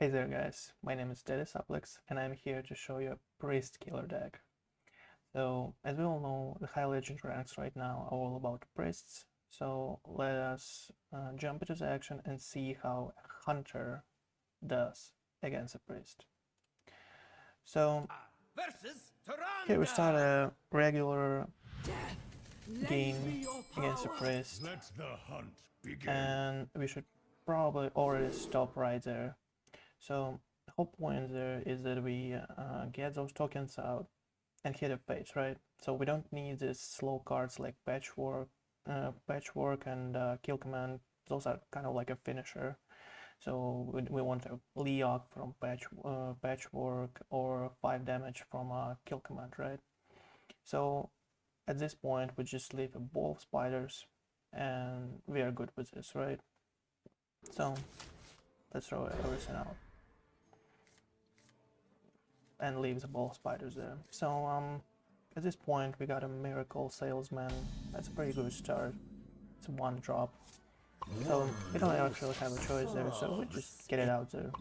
Hey there guys, my name is OzBsekBvazBsekBujeBsekBgAA and I'm here to show you a priest killer deck. So as we all know, the high legend ranks right now are all about priests, so let us jump into the action and see how a hunter does against a priest. So here we start a regular game against a priest, and we should probably already stop right there. So the whole point there is that we get those tokens out and hit a page, right? So we don't need these slow cards like patchwork and kill command. Those are kind of like a finisher. So we want a Leok from patchwork or 5 damage from kill command, right? So at this point we just leave a ball of spiders and we are good with this, right? So let's throw everything out and leave the ball of spiders there. So at this point we got a miracle salesman. That's a pretty good start. It's a 1-drop. So we don't actually have a choice there, so we just get it out there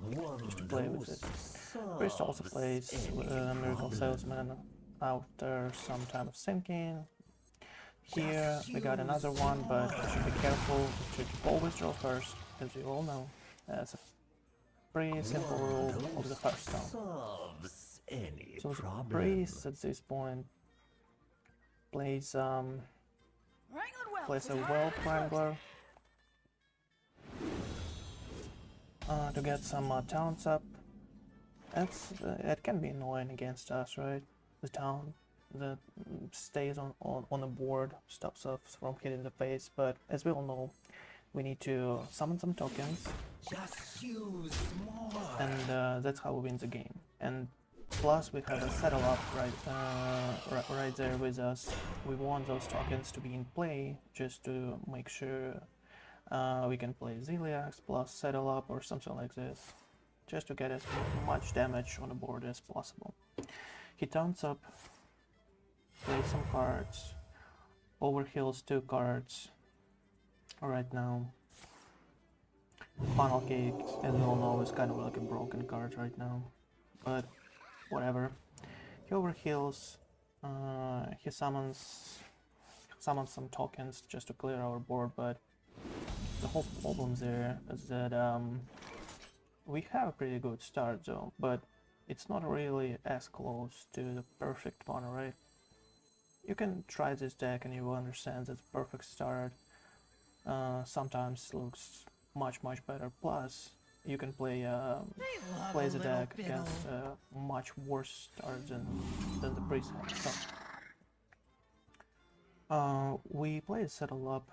just to play with it. Priest also plays miracle salesman after some time of sinking. Here we got another one, but we should be careful. We should always draw first, as you all know. That's a pretty simple rule of the Hearthstone. So the priest at this point plays a Whelp Wrangler to get some talents up. It can be annoying against us, right? The talent that stays on the board stops us from hitting the face, but as we all know, we need to summon some tokens, and that's how we win the game. And plus we have a settle up right there with us. We want those tokens to be in play just to make sure we can play Ziliax plus settle up or something like this, just to get as much damage on the board as possible. He taunts up, plays some cards, overheals 2 cards right now. Funnel Cake, as we all know, is kind of like a broken card right now, but whatever. He overheals, he summons some tokens just to clear our board, but the whole problem there is that we have a pretty good start though, but it's not really as close to the perfect one, right? You can try this deck and you will understand that the perfect start sometimes looks much better. Plus, you can play the deck against much worse start than the priest has. So we play settle up,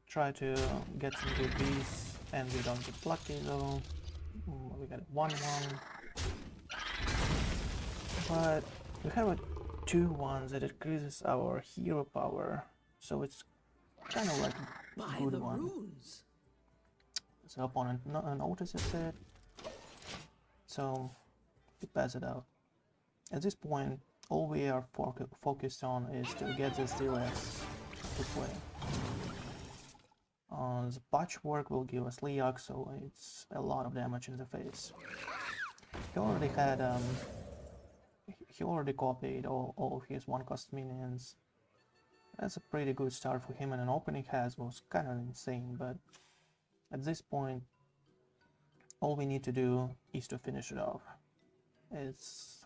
try to get some good bees, and we don't get lucky though. We got 1-1, but we have a 2-1 that increases our hero power, so it's kind of like a good one. The opponent notices it, so we pass it out. At this point, all we are focused on is to get this Ziliax to play. The patchwork will give us Leok, so it's a lot of damage in the face. He already had he already copied all of his 1-cost minions. That's a pretty good start for him, and an opening has was kind of insane, but at this point all we need to do is to finish it off. It's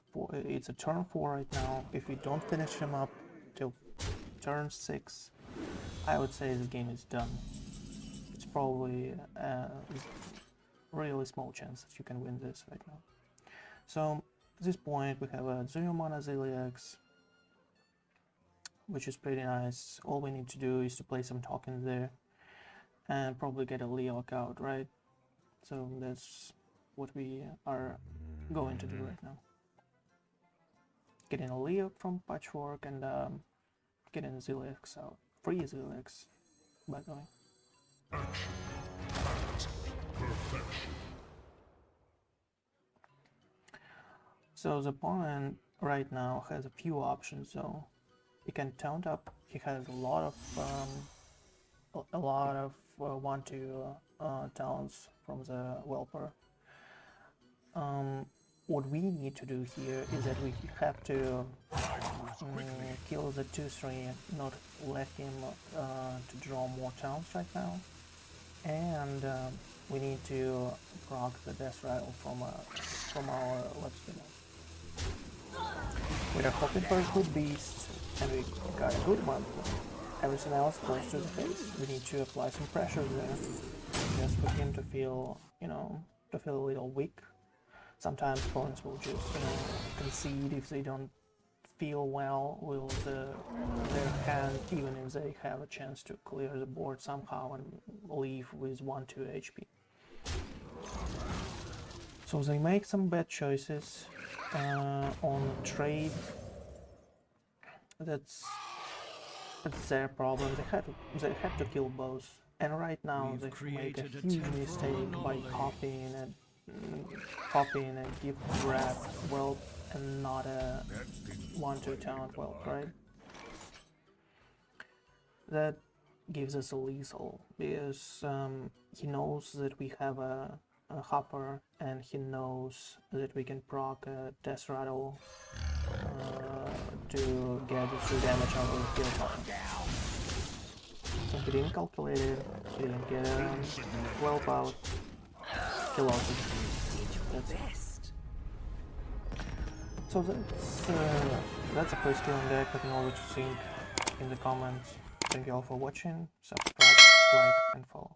a turn 4 right now. If we don't finish him up till turn 6, I would say the game is done. It's probably a really small chance that you can win this right now. So at this point we have a 0 mana Ziliax, which is pretty nice. All we need to do is to play some tokens there and probably get a Leok out, right? So that's what we are going to do right now. Getting a Leok from Patchwork and getting a Ziliax out. Free Ziliax, by the way. So the opponent right now has a few options though. He can taunt up, he has a lot of 1-2 talents from the Whelper. what we need to do here is that we have to kill the 2-3, not let him to draw more towns right now, and we need to proc the death rattle from our left spinner. We are hoping for a good beast, and we got a good one. Everything else goes to the face. We need to apply some pressure there, just for him to feel, to feel a little weak. Sometimes opponents will just, concede if they don't feel well with their hand, even if they have a chance to clear the board somehow and leave with 1-2 HP. So they make some bad choices on trade. That's their problem. They had to kill both, and right now they make a huge mistake by copying a gift grab whelp and not a 1-2 talent whelp, right? That gives us a lethal because he knows that we have a hopper, and he knows that we can proc a death rattle to get the 3 damage out of the kill button. So he didn't calculate it, he didn't get a whelp out, he lost it. That's it. So that's a pretty killing deck. Let me know what you think in the comments. Thank you all for watching, subscribe, like and follow.